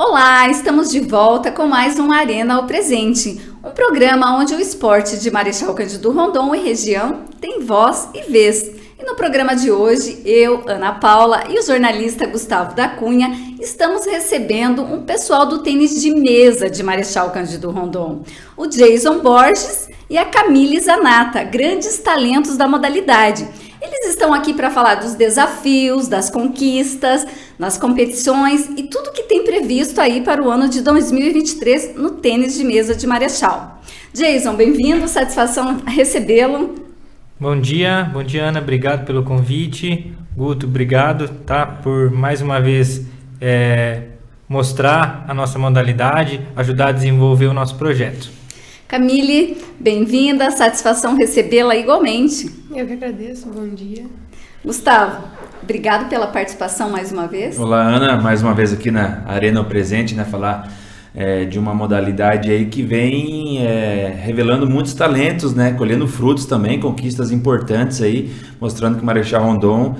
Olá, estamos de volta com mais um Arena ao Presente, um programa onde o esporte de Marechal Cândido Rondon e região tem voz e vez. E no programa de hoje, eu, Ana Paula e o jornalista Gustavo da Cunha estamos recebendo um pessoal do tênis de mesa de Marechal Cândido Rondon, o Jason Borges e a Camille Zanata, grandes talentos da modalidade. Eles estão aqui para falar dos desafios, das conquistas, nas competições e tudo que tem previsto aí para o ano de 2023 no tênis de mesa de Marechal. Jason, bem-vindo, satisfação recebê-lo. Bom dia, Ana, obrigado pelo convite. Guto, obrigado, por mais uma vez mostrar a nossa modalidade, ajudar a desenvolver o nosso projeto. Camille, bem-vinda, satisfação recebê-la igualmente. Eu que agradeço, bom dia. Gustavo, obrigado pela participação mais uma vez. Olá, Ana, mais uma vez aqui na Arena ao Presente, falar de uma modalidade aí que vem revelando muitos talentos, colhendo frutos também, conquistas importantes aí, mostrando que Marechal Rondon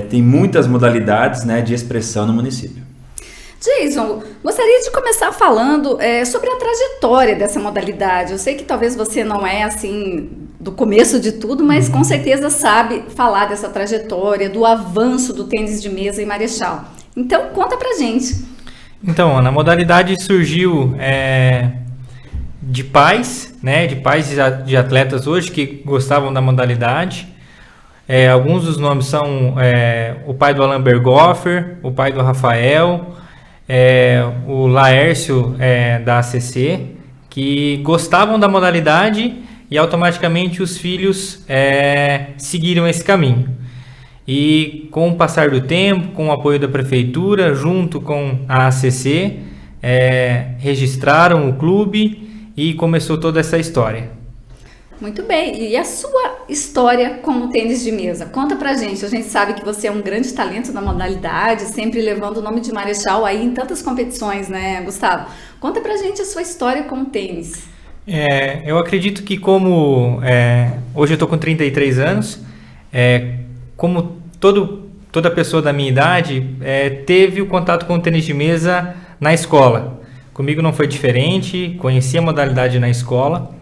tem muitas modalidades de expressão no município. Jason, gostaria de começar falando sobre a trajetória dessa modalidade. Eu sei que talvez você não é assim do começo de tudo, mas com certeza sabe falar dessa trajetória, do avanço do tênis de mesa em Marechal. Então, conta pra gente. Então, Ana, a modalidade surgiu de pais, de atletas hoje que gostavam da modalidade. Alguns dos nomes são o pai do Alan Berghofer, o pai do Rafael, o Laércio da ACC, que gostavam da modalidade e automaticamente os filhos seguiram esse caminho. E com o passar do tempo, com o apoio da prefeitura, junto com a ACC, registraram o clube e começou toda essa história. Muito bem, e a sua história com o tênis de mesa? Conta pra gente, a gente sabe que você é um grande talento na modalidade, sempre levando o nome de Marechal aí em tantas competições, né, Gustavo? Conta pra gente a sua história com o tênis. Eu acredito que hoje eu tô com 33 anos, como toda pessoa da minha idade, teve o contato com o tênis de mesa na escola. Comigo não foi diferente, conheci a modalidade na escola.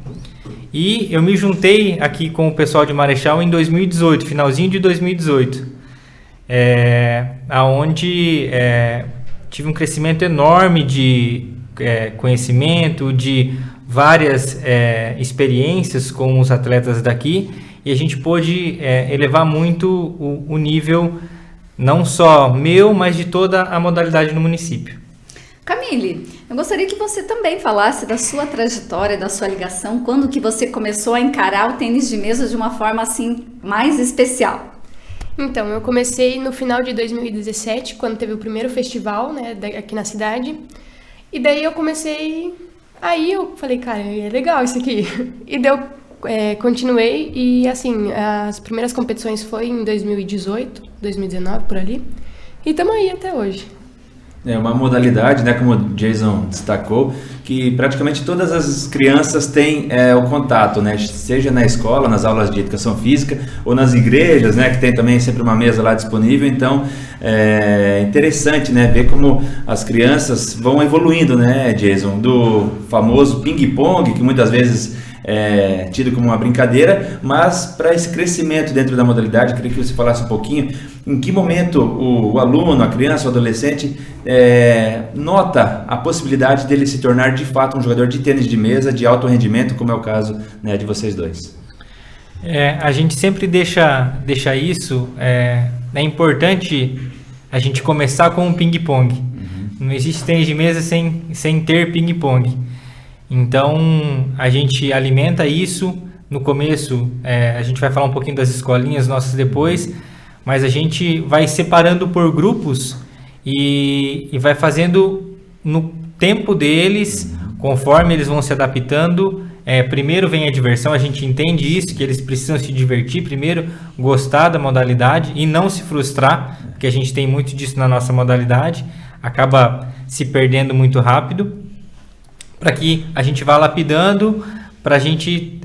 E eu me juntei aqui com o pessoal de Marechal em 2018, finalzinho de 2018, onde tive um crescimento enorme de conhecimento, de várias experiências com os atletas daqui, e a gente pôde elevar muito o nível, não só meu, mas de toda a modalidade no município. Camille, eu gostaria que você também falasse da sua trajetória, da sua ligação, quando que você começou a encarar o tênis de mesa de uma forma assim mais especial. Então, eu comecei no final de 2017, quando teve o primeiro festival, aqui na cidade. E daí eu comecei, aí eu falei, cara, é legal isso aqui. E daí eu continuei e assim, as primeiras competições foi em 2018, 2019, por ali. E estamos aí até hoje. É uma modalidade, como o Jason destacou, que praticamente todas as crianças têm o contato, seja na escola, nas aulas de educação física, ou nas igrejas, que tem também sempre uma mesa lá disponível. Então, é interessante, ver como as crianças vão evoluindo, Jason, do famoso ping-pong, que muitas vezes tido como uma brincadeira, mas para esse crescimento dentro da modalidade, eu queria que você falasse um pouquinho em que momento o aluno, a criança, o adolescente nota a possibilidade dele se tornar de fato um jogador de tênis de mesa de alto rendimento, como é o caso de vocês dois. A gente sempre deixa isso, é importante a gente começar com um ping-pong. Não existe tênis de mesa sem ter ping-pong. Então, a gente alimenta isso. No começo, a gente vai falar um pouquinho das escolinhas nossas depois, mas a gente vai separando por grupos e vai fazendo no tempo deles, conforme eles vão se adaptando. Primeiro vem a diversão, a gente entende isso, que eles precisam se divertir, primeiro gostar da modalidade e não se frustrar, porque a gente tem muito disso na nossa modalidade, acaba se perdendo muito rápido, para que a gente vá lapidando, para a gente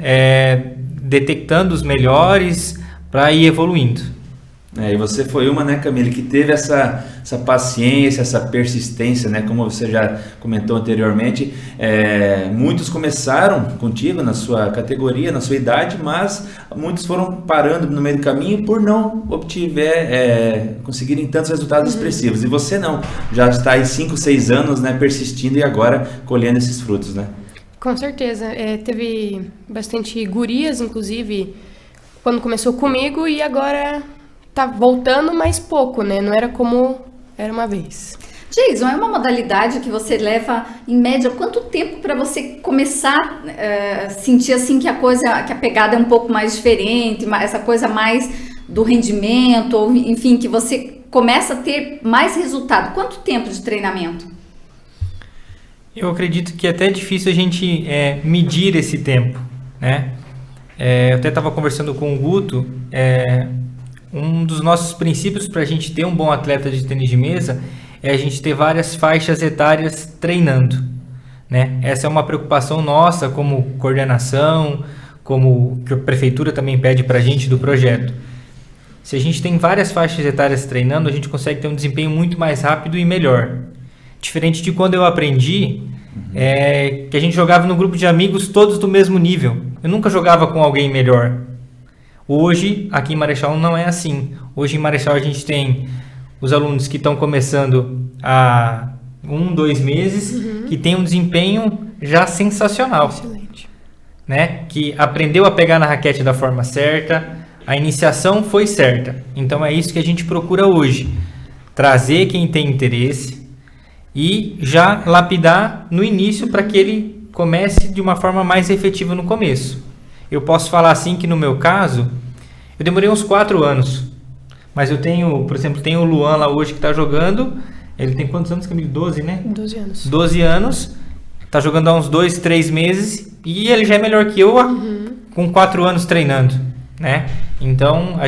detectando os melhores, para ir evoluindo. E você foi uma, né, Camille, que teve essa paciência, essa persistência, né, como você já comentou anteriormente. Muitos começaram contigo na sua categoria, na sua idade, mas muitos foram parando no meio do caminho por não conseguirem tantos resultados expressivos. E você não, já está aí 5, 6 anos, né, persistindo e agora colhendo esses frutos, né? Com certeza. Teve bastante gurias, inclusive, quando começou comigo, e agora tá voltando mais pouco, né? Não era como era uma vez. Jason, é uma modalidade que você leva, em média, quanto tempo para você começar a sentir assim que a pegada é um pouco mais diferente, essa coisa mais do rendimento, ou enfim, que você começa a ter mais resultado? Quanto tempo de treinamento? Eu acredito que até é difícil a gente medir esse tempo, né? Eu até estava conversando com o Guto, um dos nossos princípios para a gente ter um bom atleta de tênis de mesa é a gente ter várias faixas etárias treinando, né? Essa é uma preocupação nossa como coordenação, como que a prefeitura também pede para a gente do projeto. Se a gente tem várias faixas etárias treinando, a gente consegue ter um desempenho muito mais rápido e melhor. Diferente de quando eu aprendi, que a gente jogava no grupo de amigos todos do mesmo nível. Eu nunca jogava com alguém melhor. Hoje, aqui em Marechal não é assim. Hoje em Marechal a gente tem os alunos que estão começando há 1, 2 meses, que tem um desempenho já sensacional. Excelente. Né? Que aprendeu a pegar na raquete da forma certa, a iniciação foi certa. Então é isso que a gente procura hoje. Trazer quem tem interesse e já lapidar no início para que ele comece de uma forma mais efetiva no começo. Eu posso falar assim que no meu caso, eu demorei uns 4 anos. Mas eu tenho, por exemplo, o Luan lá hoje que está jogando. Ele tem quantos anos, Camille? 12, né? 12 anos. 12 anos. Está jogando há uns 2, 3 meses. E ele já é melhor que eu com 4 anos treinando, né? Então,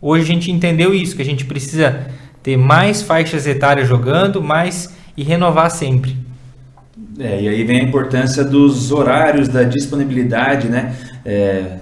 hoje a gente entendeu isso, que a gente precisa ter mais faixas etárias jogando, e renovar sempre. E aí vem a importância dos horários, da disponibilidade, né?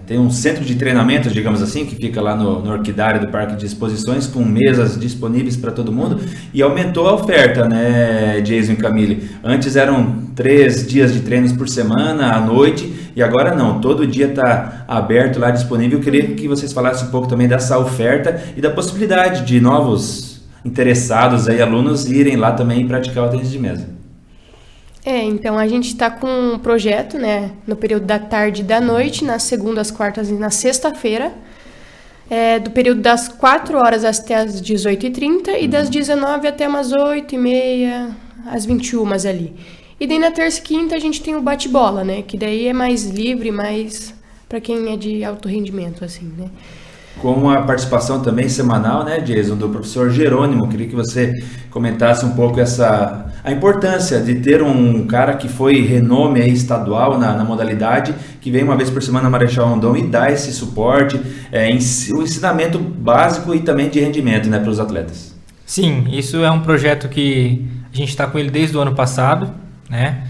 Tem um centro de treinamento, digamos assim, que fica lá no Orquidário do Parque de Exposições, com mesas disponíveis para todo mundo, e aumentou a oferta, né, Jason e Camille? Antes eram 3 dias de treinos por semana, à noite, e agora não, todo dia está aberto lá, disponível. Eu queria que vocês falassem um pouco também dessa oferta e da possibilidade de novos interessados, aí, alunos, irem lá também praticar o tênis de mesa. Então a gente está com um projeto, né, no período da tarde e da noite, nas segundas, quartas e na sexta-feira, do período das 4 horas até as 18h30 e das 19 até umas 8h30, às 21 ali. E daí na terça e quinta a gente tem o bate-bola, né, que daí é mais livre, mais para quem é de alto rendimento, assim, né. Com a participação também semanal, né, Jason, do professor Jerônimo. Queria que você comentasse um pouco a importância de ter um cara que foi renome aí estadual na modalidade, que vem uma vez por semana na Marechal Rondon e dá esse suporte, o ensinamento básico e também de rendimento, né, para os atletas. Sim, isso é um projeto que a gente está com ele desde o ano passado, né,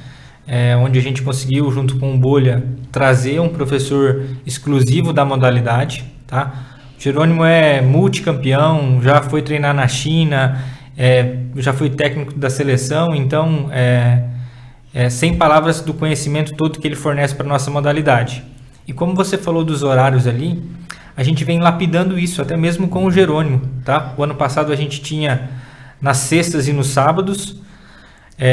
onde a gente conseguiu, junto com o Bolha, trazer um professor exclusivo da modalidade, tá? Jerônimo é multicampeão, já foi treinar na China, já foi técnico da seleção, então sem palavras do conhecimento todo que ele fornece para a nossa modalidade. E como você falou dos horários ali, a gente vem lapidando isso, até mesmo com o Jerônimo, tá? O ano passado a gente tinha nas sextas e nos sábados,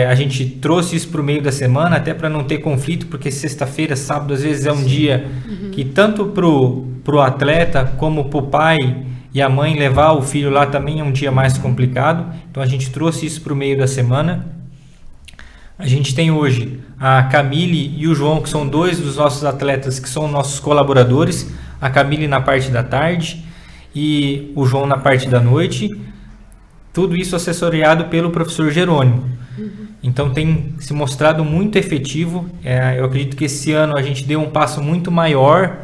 a gente trouxe isso para o meio da semana, até para não ter conflito, porque sexta-feira, sábado, às vezes é um dia que tanto pro atleta como pro pai e a mãe levar o filho lá também é um dia mais complicado. Então a gente trouxe isso para o meio da semana. A gente tem hoje a Camille e o João, que são 2 dos nossos atletas que são nossos colaboradores. A Camille na parte da tarde e o João na parte da noite. Tudo isso assessoriado pelo professor Jerônimo. Então tem se mostrado muito efetivo. Eu acredito que esse ano a gente deu um passo muito maior.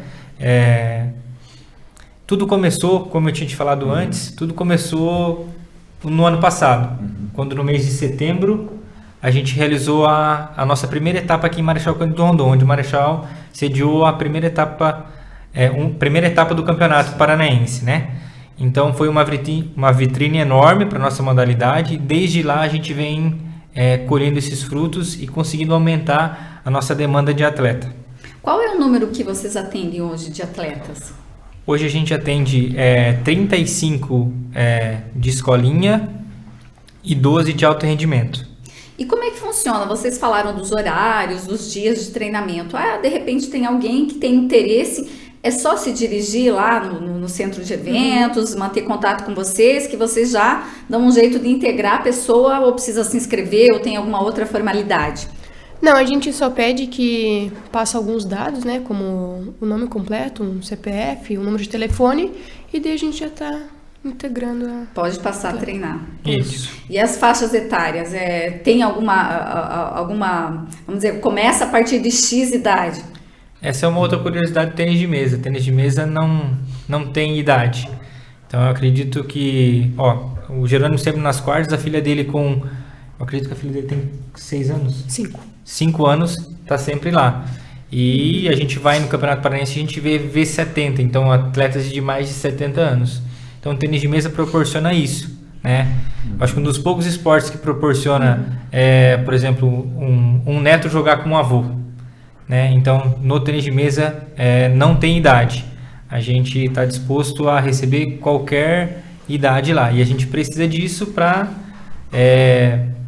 Tudo começou, como eu tinha te falado antes, tudo começou no ano passado, quando no mês de setembro a gente realizou a nossa primeira etapa aqui em Marechal Cândido Rondon, onde o Marechal sediou a primeira etapa do Campeonato Paranaense, né? Então foi uma vitrine enorme para a nossa modalidade. Desde lá a gente vem colhendo esses frutos e conseguindo aumentar a nossa demanda de atleta. Qual é o número que vocês atendem hoje de atletas? Hoje a gente atende 35 de escolinha e 12 de alto rendimento. E como é que funciona? Vocês falaram dos horários, dos dias de treinamento. De repente tem alguém que tem interesse, é só se dirigir lá no centro de eventos, manter contato com vocês, que vocês já dão um jeito de integrar a pessoa, ou precisa se inscrever, ou tem alguma outra formalidade? Não, a gente só pede que passe alguns dados, né, como o nome completo, um CPF, um número de telefone, e daí a gente já está integrando a... Pode passar a treinar. Isso. E as faixas etárias, tem alguma, vamos dizer, começa a partir de X idade? Essa é uma outra curiosidade do tênis de mesa. Tênis de mesa não tem idade. Então eu acredito que, o Jerônimo sempre nas quartas, a filha dele eu acredito que a filha dele tem 6 anos? 5 anos, tá sempre lá. E a gente vai no Campeonato Paranaense, a gente vê V70, então atletas de mais de 70 anos. Então o tênis de mesa proporciona isso, né? Acho que um dos poucos esportes que proporciona, por exemplo, um neto jogar com um avô, né? Então no tênis de mesa não tem idade. A gente está disposto a receber qualquer idade lá. E a gente precisa disso para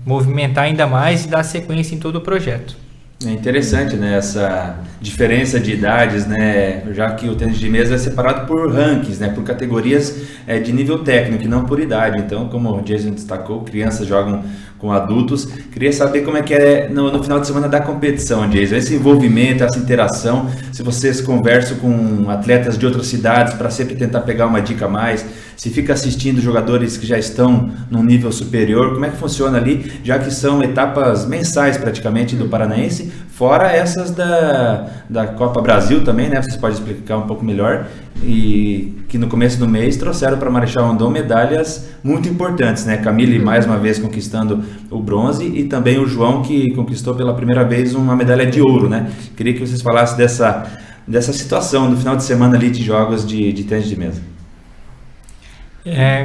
movimentar ainda mais e dar sequência em todo o projeto. É interessante, né, essa diferença de idades, né, já que o tênis de mesa é separado por rankings, né, por categorias de nível técnico e não por idade. Então, como o Jason destacou, crianças jogam com adultos. Queria saber como é que é no final de semana da competição, Jason, esse envolvimento, essa interação, se vocês conversam com atletas de outras cidades para sempre tentar pegar uma dica a mais, se fica assistindo jogadores que já estão num nível superior, como é que funciona ali, já que são etapas mensais praticamente do Paranaense, fora essas da Copa Brasil também, né? Vocês podem explicar um pouco melhor, e que no começo do mês trouxeram para Marechal Rondon medalhas muito importantes, né? Camille mais uma vez conquistando o bronze e também o João, que conquistou pela primeira vez uma medalha de ouro, né? Queria que vocês falassem dessa situação do final de semana ali de jogos de tênis de mesa.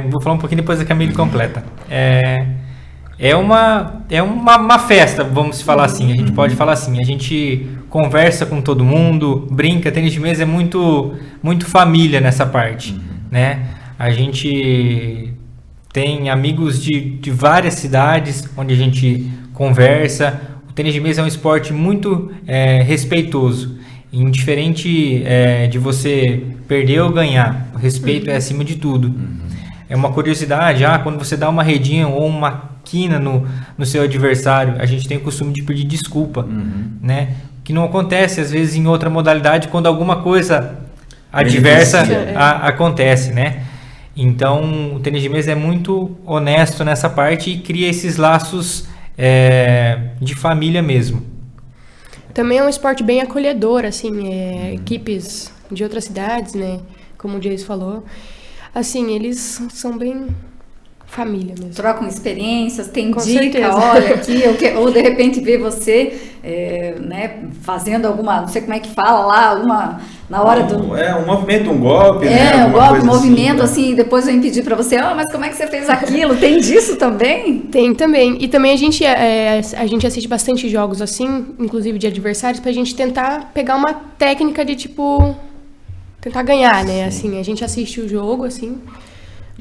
Vou falar um pouquinho depois da Camille completa. É uma festa, vamos falar assim, a gente pode falar assim, a gente conversa com todo mundo, brinca, tênis de mesa é muito, muito família nessa parte, né? A gente tem amigos de várias cidades onde a gente conversa. O tênis de mesa é um esporte muito respeitoso, indiferente de você perder ou ganhar, o respeito é acima de tudo. É uma curiosidade, quando você dá uma redinha ou uma quina no seu adversário, a gente tem o costume de pedir desculpa, né? Que não acontece, às vezes, em outra modalidade, quando alguma coisa adversa acontece, né? Então, o tênis de mesa é muito honesto nessa parte e cria esses laços de família mesmo. Também é um esporte bem acolhedor, assim, equipes de outras cidades, né? Como o Jason falou. Assim, eles são bem família mesmo. Trocam experiências, tem Com dica, certeza. olha aqui, ou de repente ver você né, fazendo alguma, não sei como é que fala lá, na hora do... um movimento, um golpe, né? Um golpe, um movimento, assim, depois eu impedir para você, mas como é que você fez aquilo? Tem disso também? Tem também. E também a gente assiste bastante jogos assim, inclusive de adversários, pra gente tentar pegar uma técnica de, tipo, tentar ganhar, né? Assim, a gente assiste o jogo, assim...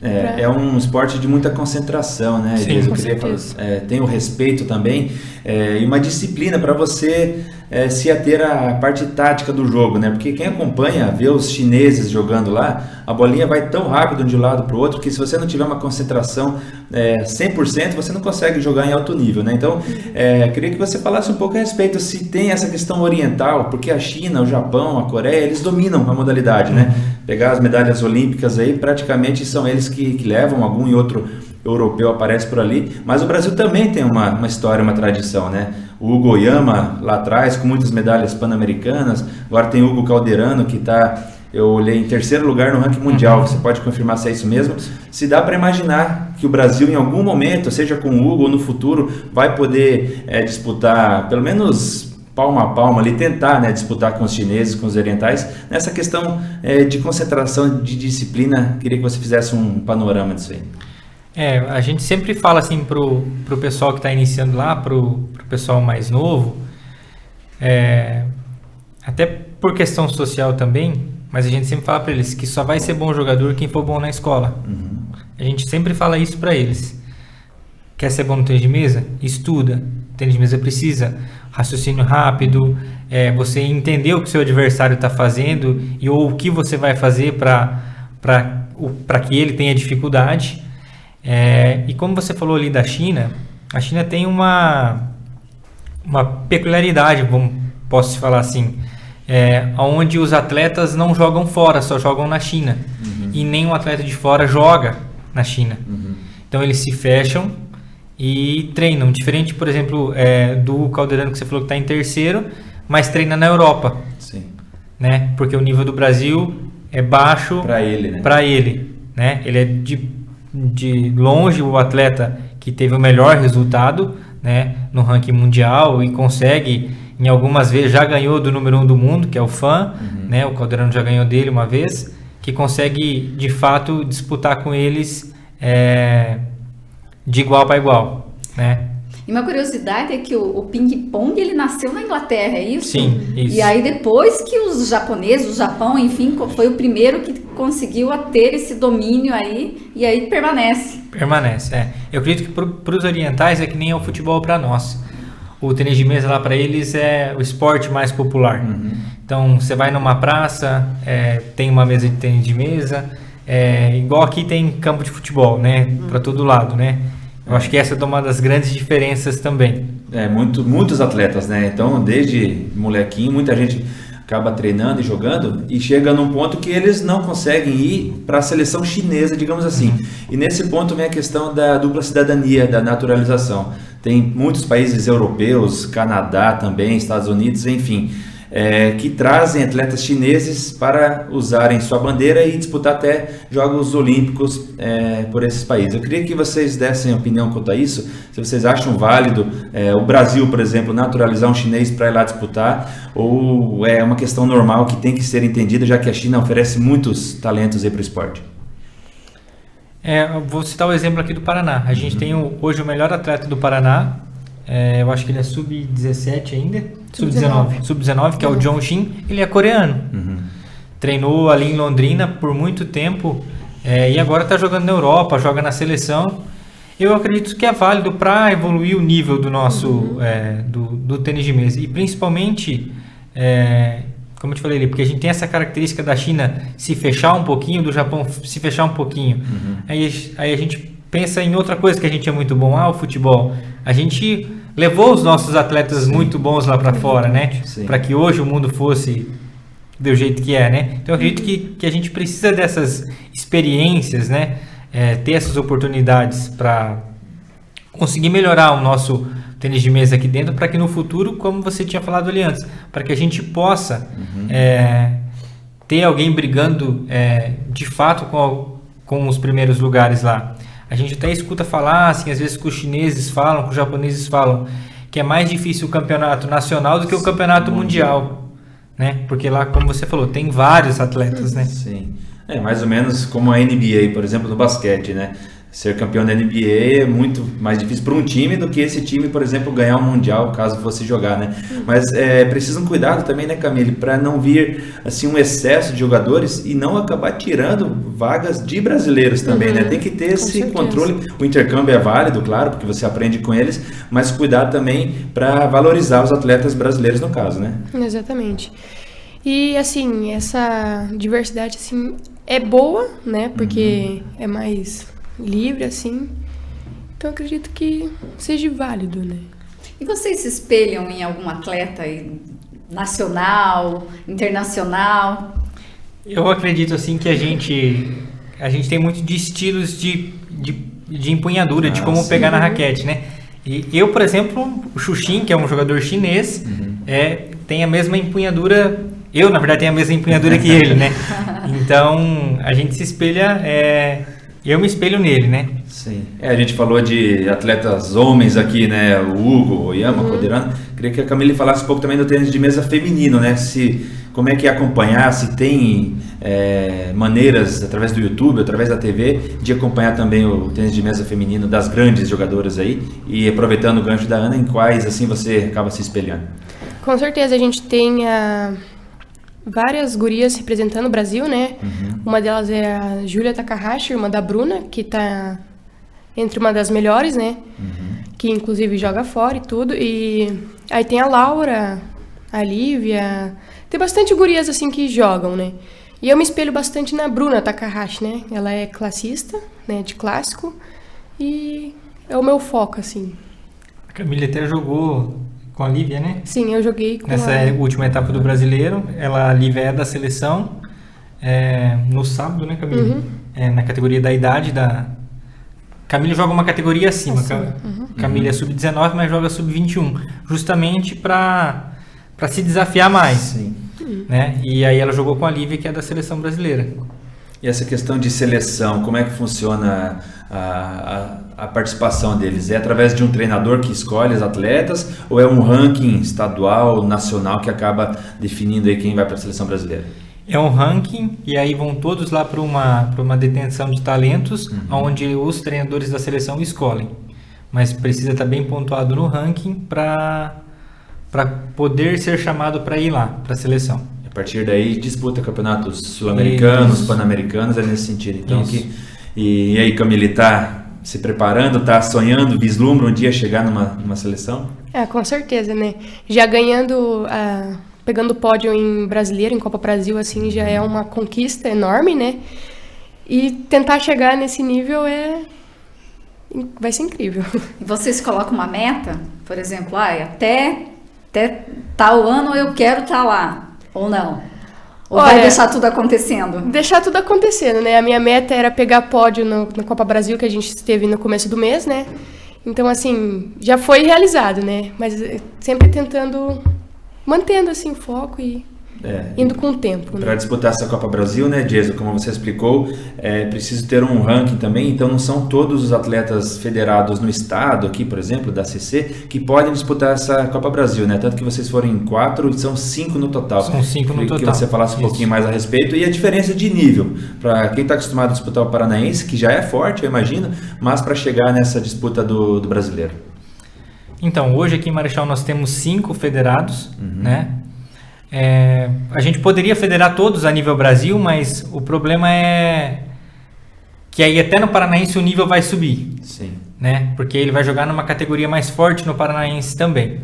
É um esporte de muita concentração, né? Sim, eu queria falar, tem o respeito também e uma disciplina para você se ater à parte tática do jogo, né? Porque quem acompanha, vê os chineses jogando lá, a bolinha vai tão rápido de um lado para o outro que se você não tiver uma concentração 100%, você não consegue jogar em alto nível, né? Então, queria que você falasse um pouco a respeito se tem essa questão oriental, porque a China, o Japão, a Coreia, eles dominam a modalidade, né? Pegar as medalhas olímpicas aí, praticamente são eles que levam, algum e outro europeu aparece por ali, mas o Brasil também tem uma história, uma tradição, né? O Hugo Oyama lá atrás, com muitas medalhas pan-americanas, agora tem o Hugo Calderano, que está, eu olhei, em terceiro lugar no ranking mundial, você pode confirmar se é isso mesmo? Se dá para imaginar que o Brasil em algum momento, seja com o Hugo ou no futuro, vai poder disputar, pelo menos palma a palma ali, tentar, né, disputar com os chineses, com os orientais. Nessa questão de concentração, de disciplina, queria que você fizesse um panorama disso aí. A gente sempre fala assim pro pessoal que está iniciando lá, pro pessoal mais novo, até por questão social também, mas a gente sempre fala para eles que só vai ser bom jogador quem for bom na escola. A gente sempre fala isso para eles. Quer ser bom no tênis de mesa? Estuda. Tênis de mesa precisa raciocínio rápido, você entender o que o seu adversário está fazendo ou o que você vai fazer para que ele tenha dificuldade. E como você falou ali da China, a China tem uma peculiaridade, posso falar assim, onde os atletas não jogam fora, só jogam na China. E nenhum atleta de fora joga na China. Então eles se fecham e treinam. Diferente, por exemplo, do Calderano, que você falou que está em terceiro, mas treina na Europa. Sim. Né? Porque o nível do Brasil é baixo para ele, né? Para ele, né? Ele é de longe o atleta que teve o melhor resultado, né, no ranking mundial e consegue, em algumas vezes, já ganhou do número 1 do mundo, que é o Fan, né? O Calderano já ganhou dele uma vez, que consegue, de fato, disputar com eles de igual para igual, né? E uma curiosidade é que o ping-pong, ele nasceu na Inglaterra, é isso? Sim, isso. E aí depois que os japoneses, o Japão, enfim, foi o primeiro que conseguiu ter esse domínio aí, e aí permanece. Permanece, Eu acredito que para os orientais é que nem é o futebol para nós. O tênis de mesa lá para eles é o esporte mais popular. Então, você vai numa praça, tem uma mesa de tênis de mesa, igual aqui tem campo de futebol, né? Para todo lado, né? Eu acho que essa é uma das grandes diferenças também. Muitos atletas, né? Então, desde molequinho, muita gente acaba treinando e jogando e chega num ponto que eles não conseguem ir para a seleção chinesa, digamos assim. E nesse ponto vem a questão da dupla cidadania, da naturalização. Tem muitos países europeus, Canadá também, Estados Unidos, enfim, que trazem atletas chineses para usarem sua bandeira e disputar até Jogos Olímpicos por esses países. Eu queria que vocês dessem opinião quanto a isso, se vocês acham válido o Brasil, por exemplo, naturalizar um chinês para ir lá disputar, ou é uma questão normal que tem que ser entendida, já que a China oferece muitos talentos para o esporte. Eu vou citar o exemplo aqui do Paraná. A gente tem hoje o melhor atleta do Paraná, eu acho que ele é sub-17 ainda, sub-19, que é o John Shin. Ele é coreano, treinou ali em Londrina por muito tempo, e agora está jogando na Europa, joga na seleção. Eu acredito que é válido para evoluir o nível do nosso do tênis de mesa, e principalmente, como eu te falei ali, porque a gente tem essa característica da China se fechar um pouquinho, do Japão se fechar um pouquinho. Aí a gente pensa em outra coisa que a gente é muito bom, o futebol. A gente levou os nossos atletas muito bons lá para fora, né? Para que hoje o mundo fosse do jeito que é, né? Então eu acredito que a gente precisa dessas experiências, né? Ter essas oportunidades para conseguir melhorar o nosso tênis de mesa aqui dentro, para que no futuro, como você tinha falado ali antes, para que a gente possa ter alguém brigando de fato com os primeiros lugares lá. A gente até escuta falar, assim, às vezes que os chineses falam, que os japoneses falam, que é mais difícil o campeonato nacional do que o campeonato mundial, né? Porque lá, como você falou, tem vários atletas, né? Sim. Mais ou menos como a NBA, por exemplo, no basquete, né? Ser campeão da NBA é muito mais difícil para um time do que esse time, por exemplo, ganhar um mundial, caso fosse jogar, né? Mas precisa um cuidado também, né, Camille, para não vir assim um excesso de jogadores e não acabar tirando vagas de brasileiros também, né? Tem que ter esse controle. O intercâmbio é válido, claro, porque você aprende com eles, mas cuidado também para valorizar os atletas brasileiros no caso, né? Exatamente. E, assim, essa diversidade, assim, é boa, né? Porque é mais livre, assim. Então, eu acredito que seja válido, né? E vocês se espelham em algum atleta nacional, internacional? Eu acredito, assim, que a gente tem muito de estilos de empunhadura, de como pegar na raquete, né? E eu, por exemplo, o Xuxin, que é um jogador chinês, tem a mesma empunhadura. Eu, na verdade, tenho a mesma empunhadura que ele, né? Então, a gente se espelha eu me espelho nele, né? Sim. A gente falou de atletas homens aqui, né? O Hugo, o Yama, o Coderano. Queria que a Camille falasse um pouco também do tênis de mesa feminino, né? Como é que é acompanhar, se tem maneiras, através do YouTube, através da TV, de acompanhar também o tênis de mesa feminino das grandes jogadoras aí, e aproveitando o gancho da Ana, em quais assim você acaba se espelhando? Com certeza, a gente tem várias gurias representando o Brasil, né? Uma delas é a Júlia Takahashi, irmã da Bruna, que tá entre uma das melhores, né? Que inclusive joga fora e tudo. E aí tem a Laura, a Lívia, tem bastante gurias assim que jogam, né? E eu me espelho bastante na Bruna Takahashi, né? Ela é classista, né, de clássico, e é o meu foco, assim. A Camille até jogou com a Lívia, né? Sim, eu joguei com Nessa última etapa do Brasileiro. A Lívia é da seleção, no sábado, né, Camille? Na categoria da idade da... Camille joga uma categoria acima. Camille é sub-19, mas joga sub-21. Justamente para se desafiar mais. Sim. Né? E aí ela jogou com a Lívia, que é da seleção brasileira. E essa questão de seleção, como é que funciona a participação deles? É através de um treinador que escolhe os atletas ou é um ranking estadual, nacional, que acaba definindo aí quem vai para a seleção brasileira? É um ranking e aí vão todos lá para uma detenção de talentos, onde os treinadores da seleção escolhem. Mas precisa estar bem pontuado no ranking para poder ser chamado para ir lá, para a seleção. A partir daí disputa campeonatos sul-americanos, pan-americanos, é nesse sentido. Então, e aí, Camille, está se preparando, está sonhando, vislumbra um dia chegar numa seleção? Com certeza, né? Já ganhando, pegando pódio em brasileiro, em Copa Brasil, assim, já é uma conquista enorme, né? E tentar chegar nesse nível vai ser incrível. E vocês colocam uma meta? Por exemplo, até tal ano eu quero estar lá. Ou não? Ou vai deixar tudo acontecendo? Deixar tudo acontecendo, né? A minha meta era pegar pódio na Copa Brasil, que a gente esteve no começo do mês, né? Então, assim, já foi realizado, né? Mas sempre mantendo, assim, o foco e indo com o tempo. Para disputar essa Copa Brasil, né, Jason, como você explicou, é preciso ter um ranking também, então não são todos os atletas federados no estado aqui, por exemplo, da CC, que podem disputar essa Copa Brasil, né? Tanto que vocês foram em 4 e são 5 no total. São 5 no total. Que você falasse um pouquinho mais a respeito e a diferença de nível, para quem está acostumado a disputar o Paranaense, que já é forte, eu imagino, mas para chegar nessa disputa do brasileiro. Então, hoje aqui em Marechal nós temos 5 federados, né? A gente poderia federar todos a nível Brasil, mas o problema é que aí até no Paranaense o nível vai subir. Sim. Né? Porque ele vai jogar numa categoria mais forte no Paranaense também.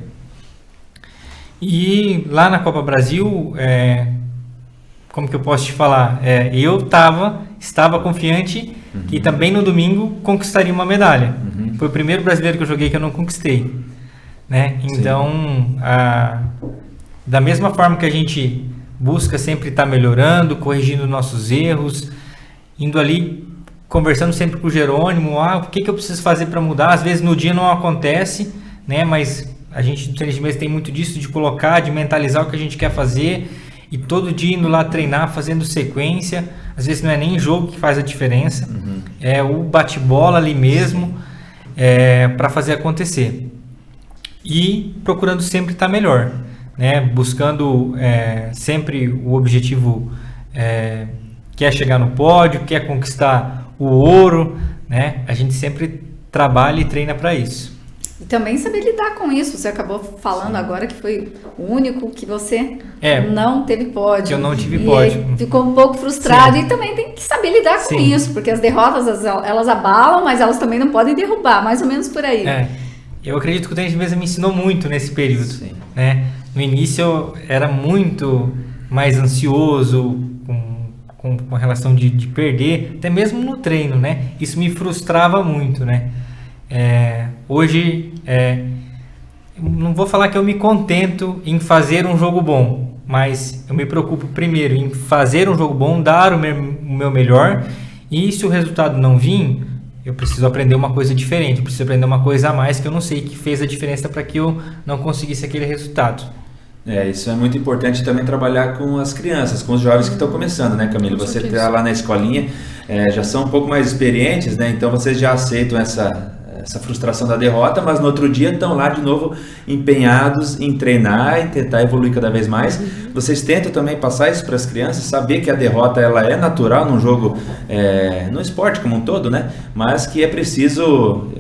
E lá na Copa Brasil, como que eu posso te falar? Eu estava confiante que também no domingo conquistaria uma medalha. Foi o primeiro brasileiro que eu joguei que eu não conquistei. Né? Então, da mesma forma que a gente busca sempre estar melhorando, corrigindo nossos erros, indo ali, conversando sempre com o Jerônimo, o que eu preciso fazer para mudar? Às vezes no dia não acontece, né? Mas a gente no tênis de mesa tem muito disso, de colocar, de mentalizar o que a gente quer fazer, e todo dia indo lá treinar, fazendo sequência. Às vezes não é nem jogo que faz a diferença, é o bate-bola ali mesmo, para fazer acontecer. E procurando sempre estar melhor. Né, buscando sempre o objetivo que é chegar no pódio, que é conquistar o ouro, né? A gente sempre trabalha e treina para isso. E também saber lidar com isso. Você acabou falando agora que foi o único que você não teve pódio. Que eu não tive pódio. Ficou um pouco frustrado. Sim. E também tem que saber lidar com isso, porque as derrotas elas abalam, mas elas também não podem derrubar, mais ou menos por aí. Eu acredito que o tênis de mesa me ensinou muito nesse período. Né? No início eu era muito mais ansioso com relação de perder, até mesmo no treino, né? Isso me frustrava muito, né? Hoje, não vou falar que eu me contento em fazer um jogo bom, mas eu me preocupo primeiro em fazer um jogo bom, dar o meu melhor, e se o resultado não vir, eu preciso aprender uma coisa diferente, eu preciso aprender uma coisa a mais que eu não sei que fez a diferença para que eu não conseguisse aquele resultado. Isso é muito importante também trabalhar com as crianças, com os jovens que estão começando, né, Camila? Você está lá na escolinha, já são um pouco mais experientes, né? Então vocês já aceitam essa frustração da derrota, mas no outro dia estão lá de novo empenhados em treinar e tentar evoluir cada vez mais. Vocês tentam também passar isso para as crianças, saber que a derrota ela é natural num jogo, no esporte como um todo, né? Mas que é preciso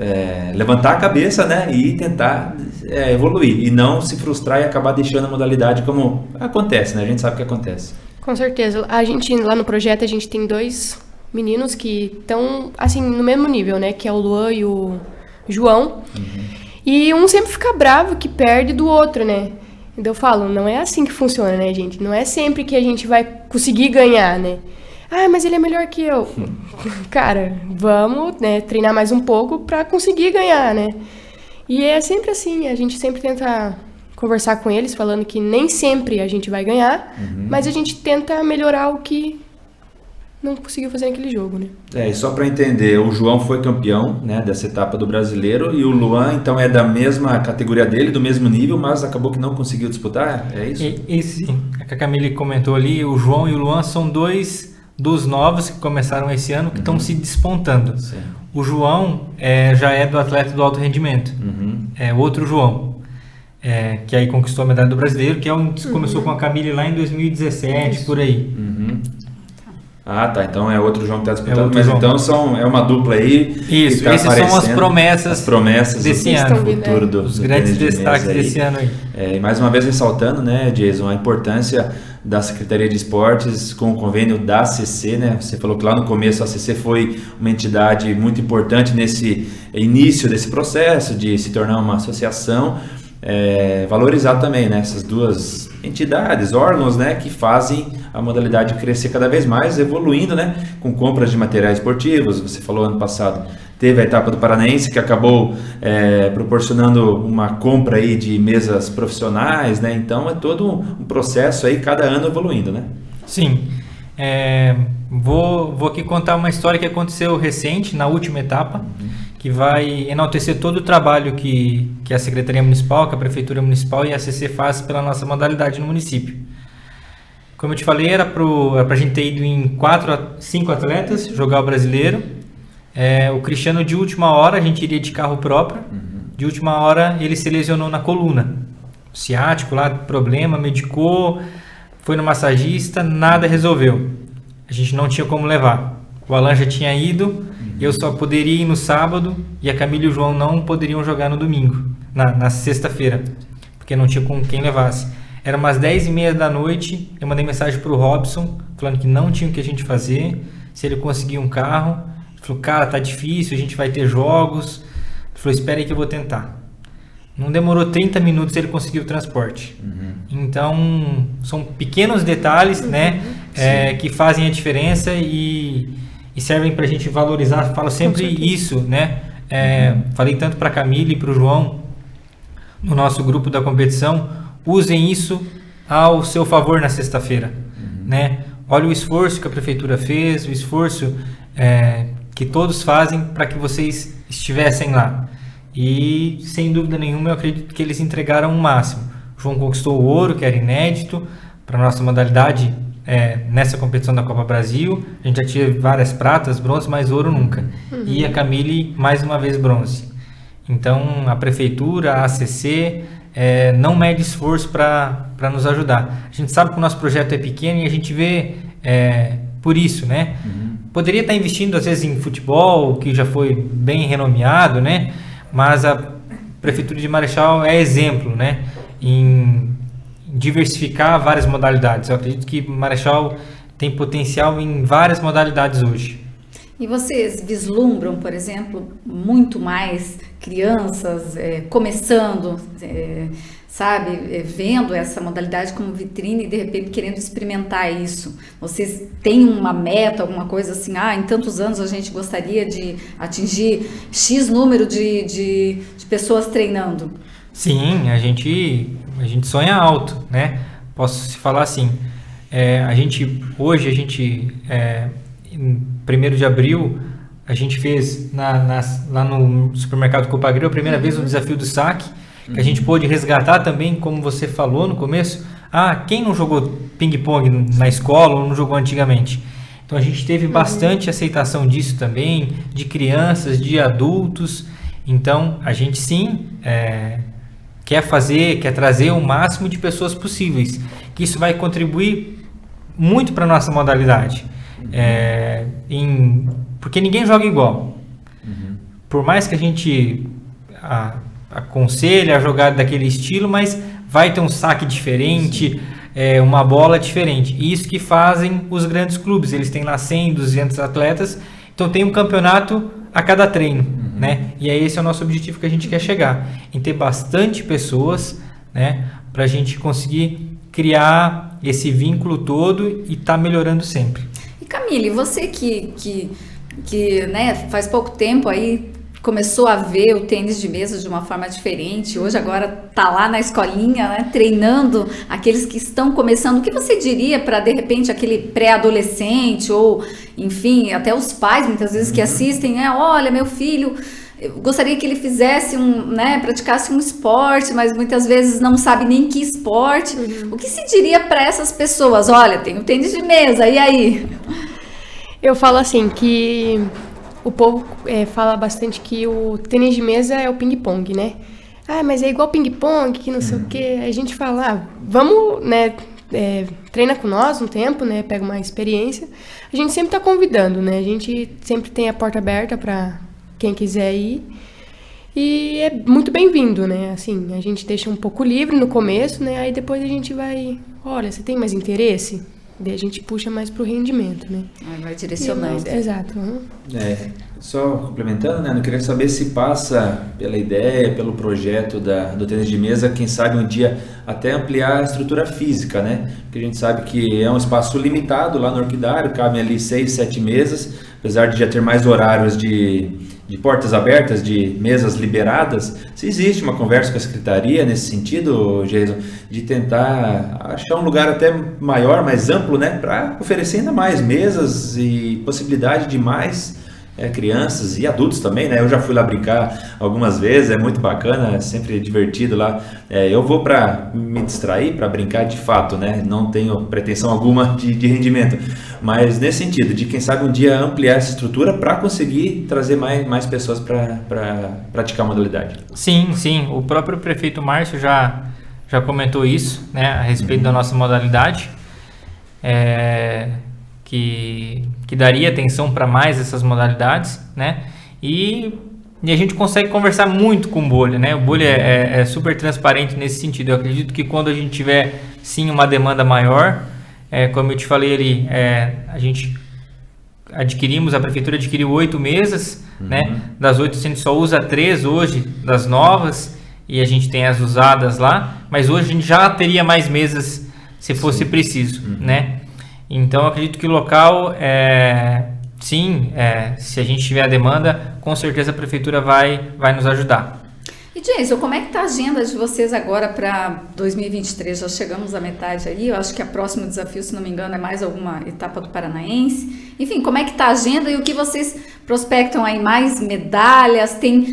levantar a cabeça, né? E tentar evoluir e não se frustrar e acabar deixando a modalidade como acontece, né? A gente sabe o que acontece. Com certeza. A gente, lá no projeto, a gente tem 2 meninos que estão, assim, no mesmo nível, né? Que é o Luan e o João. E um sempre fica bravo que perde do outro, né? Então eu falo, não é assim que funciona, né, gente? Não é sempre que a gente vai conseguir ganhar, né? Ah, mas ele é melhor que eu. Cara, vamos, né, treinar mais um pouco pra conseguir ganhar, né? E é sempre assim, a gente sempre tenta conversar com eles, falando que nem sempre a gente vai ganhar, mas a gente tenta melhorar o que não conseguiu fazer naquele jogo, né? E só para entender, o João foi campeão, né, dessa etapa do Brasileiro, e o Luan, então, é da mesma categoria dele, do mesmo nível, mas acabou que não conseguiu disputar, é isso? E sim, a Camille comentou ali, o João e o Luan são 2 dos novos que começaram esse ano, que estão se despontando. Sim. O João já é do atleta do alto rendimento, é outro João, que aí conquistou a medalha do Brasileiro, que é um que começou com a Camille lá em 2017, por aí. Ah, tá. Então é outro João que está disputando, outro mas João. Então é uma dupla aí. Isso, tá essas são as promessas do desse ano. futuro do Os grandes tênis de destaques mesa aí. desse ano aí. E mais uma vez ressaltando, né, Jason, a importância da Secretaria de Esportes com o convênio da ACC, né? Você falou que lá no começo a ACC foi uma entidade muito importante nesse início desse processo de se tornar uma associação. Valorizar também, né, essas 2 entidades, órgãos, né, que fazem a modalidade crescer cada vez mais, evoluindo, né, com compras de materiais esportivos. Você falou ano passado, teve a etapa do Paranaense que acabou proporcionando uma compra aí de mesas profissionais, né, então é todo um processo aí, cada ano evoluindo, né? Sim, vou aqui contar uma história que aconteceu recente, na última etapa, que vai enaltecer todo o trabalho que a Secretaria Municipal, que a Prefeitura Municipal e a ACC faz pela nossa modalidade no município. Como eu te falei, era pra gente ter ido em 4 a 5 atletas jogar o Brasileiro. O Cristiano, de última hora, a gente iria de carro próprio. De última hora, ele se lesionou na coluna. Ciático lá, problema, medicou, foi no massagista, nada resolveu. A gente não tinha como levar. O Alan já tinha ido, eu só poderia ir no sábado e a Camila e o João não poderiam jogar no domingo, na sexta-feira, porque não tinha com quem levasse. Era umas 10h30 da noite, eu mandei mensagem pro Robson, falando que não tinha o que a gente fazer, se ele conseguir um carro. Ele falou, cara, tá difícil, a gente vai ter jogos. Ele falou, espera aí que eu vou tentar. Não demorou 30 minutos, ele conseguiu o transporte. Então, são pequenos detalhes, né, que fazem a diferença e servem para a gente valorizar. Falo sempre isso, né? Falei tanto para a Camila e para o João, no nosso grupo da competição, usem isso ao seu favor na sexta-feira, né? Olha o esforço que a prefeitura fez, o esforço que todos fazem para que vocês estivessem lá. E, sem dúvida nenhuma, eu acredito que eles entregaram o máximo. O João conquistou o ouro, que era inédito para a nossa modalidade nessa competição da Copa Brasil. A gente já tinha várias pratas, bronze, mas ouro nunca. E a Camille, mais uma vez, bronze. Então, a prefeitura, a ACC, não mede esforço para nos ajudar. A gente sabe que o nosso projeto é pequeno e a gente vê por isso, né? Poderia estar investindo, às vezes, em futebol, que já foi bem renomeado, né? Mas a Prefeitura de Marechal é exemplo, né? Em diversificar várias modalidades. Eu acredito que Marechal tem potencial em várias modalidades hoje. E vocês vislumbram, por exemplo, muito mais crianças começando, vendo essa modalidade como vitrine e de repente querendo experimentar isso? Vocês têm uma meta, alguma coisa assim, em tantos anos a gente gostaria de atingir X número de pessoas treinando? Sim, a gente sonha alto, né? Posso falar assim, hoje, em 1º de abril, a gente fez lá no supermercado Copagril a primeira vez o desafio do saque, que a gente pôde resgatar também, como você falou no começo, quem não jogou ping-pong na escola ou não jogou antigamente? Então a gente teve bastante aceitação disso também, de crianças, de adultos. Então a gente sim quer trazer o máximo de pessoas possíveis, que isso vai contribuir muito para a nossa modalidade. Porque ninguém joga igual. Por mais que a gente aconselhe a jogar daquele estilo, mas vai ter um saque diferente, uma bola diferente. E isso que fazem os grandes clubes. Eles têm lá 100, 200 atletas, então tem um campeonato a cada treino, né? E aí esse é o nosso objetivo que a gente quer chegar, em ter bastante pessoas, né? Para a gente conseguir criar esse vínculo todo e tá melhorando sempre. E Camille, você que né, faz pouco tempo aí começou a ver o tênis de mesa de uma forma diferente, hoje agora tá lá na escolinha, né, treinando aqueles que estão começando, o que você diria para, de repente, aquele pré-adolescente ou, enfim, até os pais muitas vezes que assistem, né, olha, meu filho, eu gostaria que ele fizesse praticasse um esporte, mas muitas vezes não sabe nem que esporte. O que se diria para essas pessoas? Olha, tem o tênis de mesa, e aí? Eu falo assim, que o povo fala bastante que o tênis de mesa é o ping-pong, né? Mas é igual ping-pong, que não sei o quê. A gente fala, vamos, né, treina com nós um tempo, né, pega uma experiência. A gente sempre tá convidando, né? A gente sempre tem a porta aberta para quem quiser ir. E é muito bem-vindo, né? Assim, a gente deixa um pouco livre no começo, né? Aí depois a gente vai, olha, você tem mais interesse? Daí a gente puxa mais pro rendimento, né? Vai direcionando. Exato. Só complementando, né? Eu queria saber se passa pela ideia, pelo projeto do tênis de mesa, quem sabe um dia até ampliar a estrutura física, né? Porque a gente sabe que é um espaço limitado lá no Orquidário, cabem ali 6, 7 mesas, apesar de já ter mais horários de portas abertas, de mesas liberadas. Se existe uma conversa com a secretaria nesse sentido, Jason, de tentar achar um lugar até maior, mais amplo, né, para oferecer ainda mais mesas e possibilidade de mais crianças e adultos também, né? Eu já fui lá brincar algumas vezes, é muito bacana, é sempre divertido lá. Eu vou para me distrair, para brincar de fato, né? Não tenho pretensão alguma de rendimento, mas nesse sentido, de quem sabe um dia ampliar essa estrutura para conseguir trazer mais pessoas para praticar a modalidade. Sim, o próprio prefeito Márcio já comentou isso, né, a respeito da nossa modalidade. Que daria atenção para mais essas modalidades, né? E a gente consegue conversar muito com o Bolha, né? O Bolha é super transparente nesse sentido. Eu acredito que quando a gente tiver, sim, uma demanda maior, como eu te falei ali, a prefeitura adquiriu 8 mesas, né? Das 8 a gente só usa 3 hoje, das novas, e a gente tem as usadas lá, mas hoje a gente já teria mais mesas se fosse preciso, né? Então, eu acredito que o local, se a gente tiver a demanda, com certeza a prefeitura vai nos ajudar. E, Jason, como é que está a agenda de vocês agora para 2023? Já chegamos à metade aí, eu acho que o próximo desafio, se não me engano, é mais alguma etapa do Paranaense. Enfim, como é que está a agenda e o que vocês prospectam aí? Mais medalhas? Tem,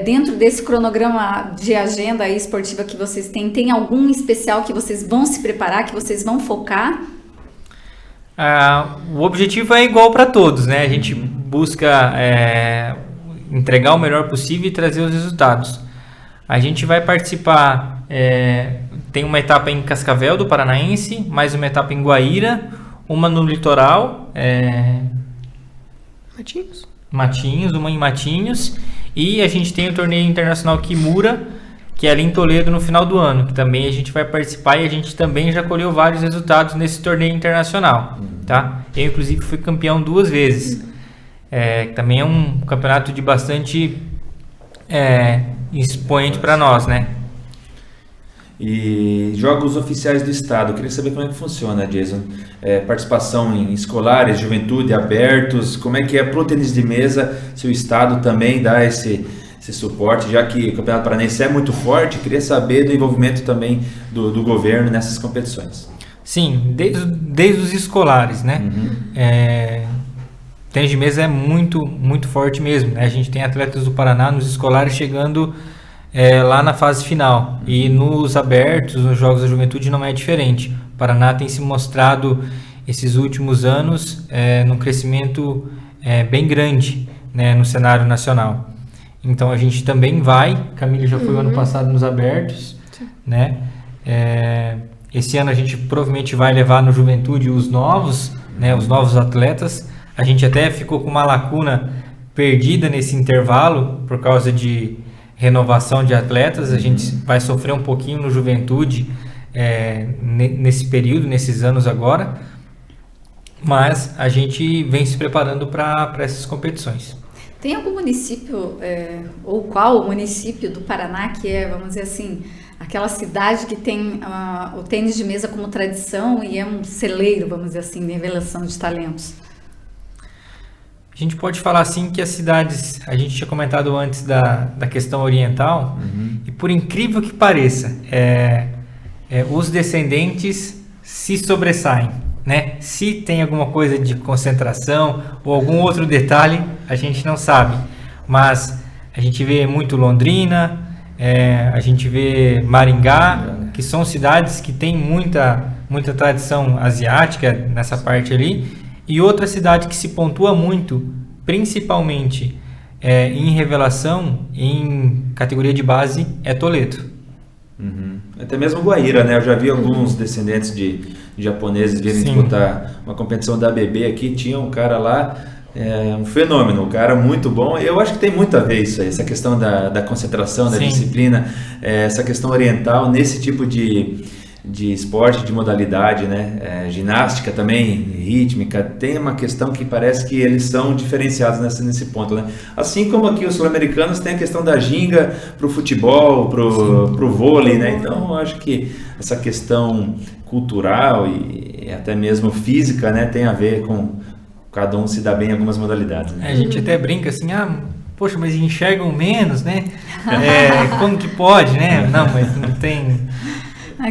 dentro desse cronograma de agenda aí esportiva que vocês têm, tem algum especial que vocês vão se preparar, que vocês vão focar? O objetivo é igual para todos, né? A gente busca entregar o melhor possível e trazer os resultados. A gente vai participar, tem uma etapa em Cascavel do Paranaense, mais uma etapa em Guaíra, uma no litoral, Matinhos, uma em Matinhos, e a gente tem o torneio internacional Kimura, que é ali em Toledo no final do ano, que também a gente vai participar e a gente também já colheu vários resultados nesse torneio internacional, tá? Eu, inclusive, fui campeão 2 vezes. Também é um campeonato de bastante expoente para nós, né? E jogos oficiais do estado, eu queria saber como é que funciona, Jason. Participação em escolares, juventude, abertos, como é que é pro tênis de mesa, se o estado também dá esse suporte, já que o Campeonato Paranaense é muito forte, queria saber do envolvimento também do governo nessas competições. Sim, desde os escolares, né? Tênis de mesa é muito, muito forte mesmo, né? A gente tem atletas do Paraná nos escolares chegando lá na fase final. E nos abertos, nos Jogos da Juventude, não é diferente. O Paraná tem se mostrado, esses últimos anos, num crescimento bem grande, né, no cenário nacional. Então a gente também vai, Camille já foi ano passado nos abertos, né? Esse ano a gente provavelmente vai levar no Juventude os novos, né, os novos atletas. A gente até ficou com uma lacuna perdida nesse intervalo por causa de renovação de atletas. A gente vai sofrer um pouquinho no Juventude nesse período, nesses anos agora, mas a gente vem se preparando para essas competições. Tem algum município, ou qual município do Paraná que é, vamos dizer assim, aquela cidade que tem o tênis de mesa como tradição e é um celeiro, vamos dizer assim, de revelação de talentos? A gente pode falar assim que as cidades, a gente tinha comentado antes da questão oriental, e por incrível que pareça, os descendentes se sobressaem, né? Se tem alguma coisa de concentração ou algum outro detalhe, a gente não sabe, mas a gente vê muito Londrina, a gente vê Maringá, que são cidades que têm muita tradição asiática nessa parte ali. E outra cidade que se pontua muito, principalmente em revelação, em categoria de base, é Toledo. Até mesmo Guaíra, né? Eu já vi alguns descendentes de japoneses virem disputar uma competição da ABB aqui. Tinha um cara lá, um fenômeno, um cara muito bom. Eu acho que tem muito a ver isso aí, essa questão da concentração, da disciplina, essa questão oriental nesse tipo de esporte, de modalidade, né? Ginástica também, rítmica, tem uma questão que parece que eles são diferenciados nesse ponto, né? Assim como aqui os sul-americanos têm a questão da ginga para o futebol, para o vôlei, né? Então eu acho que essa questão cultural e até mesmo física, né, tem a ver com cada um se dar bem em algumas modalidades, né? A gente até brinca assim, poxa, mas enxergam menos, né? Como que pode, né? Não, mas não tem...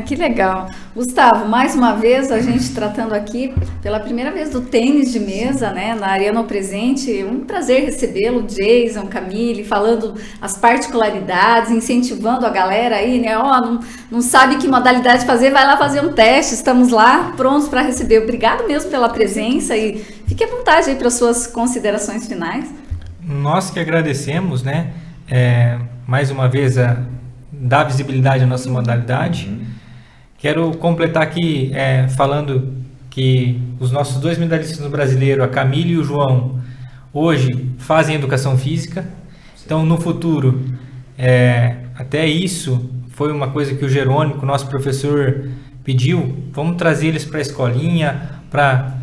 Que legal. Gustavo, mais uma vez a gente tratando aqui pela primeira vez do tênis de mesa, né, na Arena Presente. Um prazer recebê-lo, Jason, Camille, falando as particularidades, incentivando a galera aí, né? Não sabe que modalidade fazer, vai lá fazer um teste. Estamos lá prontos para receber. Obrigado mesmo pela presença e fique à vontade aí para suas considerações finais. Nós que agradecemos, né? Mais uma vez dar visibilidade à nossa modalidade. Quero completar aqui falando que os nossos 2 medalhistas no brasileiro, a Camille e o João, hoje fazem educação física. Então, no futuro, até isso foi uma coisa que o Jerônimo, nosso professor, pediu. Vamos trazer eles para a escolinha, para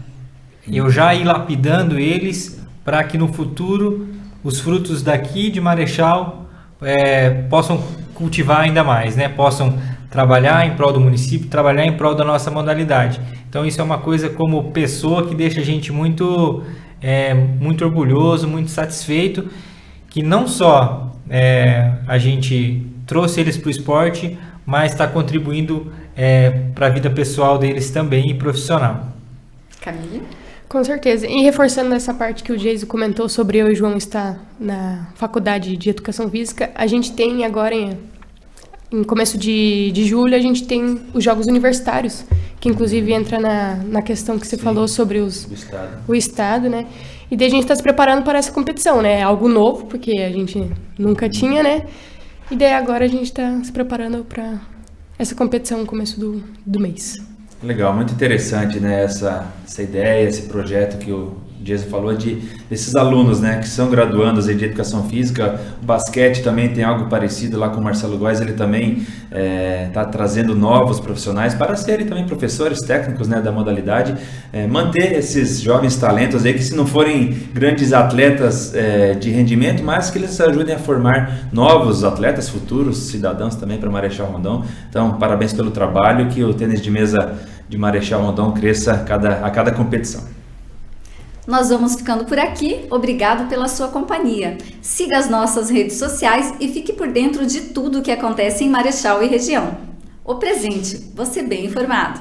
eu já ir lapidando eles, para que no futuro os frutos daqui de Marechal possam cultivar ainda mais, né? Possam trabalhar em prol do município, trabalhar em prol da nossa modalidade. Então isso é uma coisa como pessoa que deixa a gente muito orgulhoso, muito satisfeito, que não só a gente trouxe eles para o esporte, mas está contribuindo para a vida pessoal deles também e profissional. Camille? Com certeza. E reforçando essa parte que o Jason comentou sobre eu e o João estar na faculdade de Educação Física, a gente tem agora, em começo de julho, a gente tem os Jogos Universitários, que inclusive entra na questão que você falou sobre o Estado, né? E daí a gente está se preparando para essa competição, né? É algo novo, porque a gente nunca tinha, né? E daí agora a gente está se preparando para essa competição no começo do mês. Legal, muito interessante, né, essa ideia, esse projeto que o Jason falou desses alunos, né, que são graduandos aí de Educação Física. O basquete também tem algo parecido lá com o Marcelo Góes, ele também está trazendo novos profissionais para serem também professores técnicos, né, da modalidade, manter esses jovens talentos aí que, se não forem grandes atletas de rendimento, mas que eles ajudem a formar novos atletas, futuros cidadãos também para Marechal Rondon. Então, parabéns pelo trabalho, que o tênis de mesa de Marechal Rondon cresça a cada competição. Nós vamos ficando por aqui. Obrigado pela sua companhia. Siga as nossas redes sociais e fique por dentro de tudo o que acontece em Marechal e região. O Presente, você bem informado.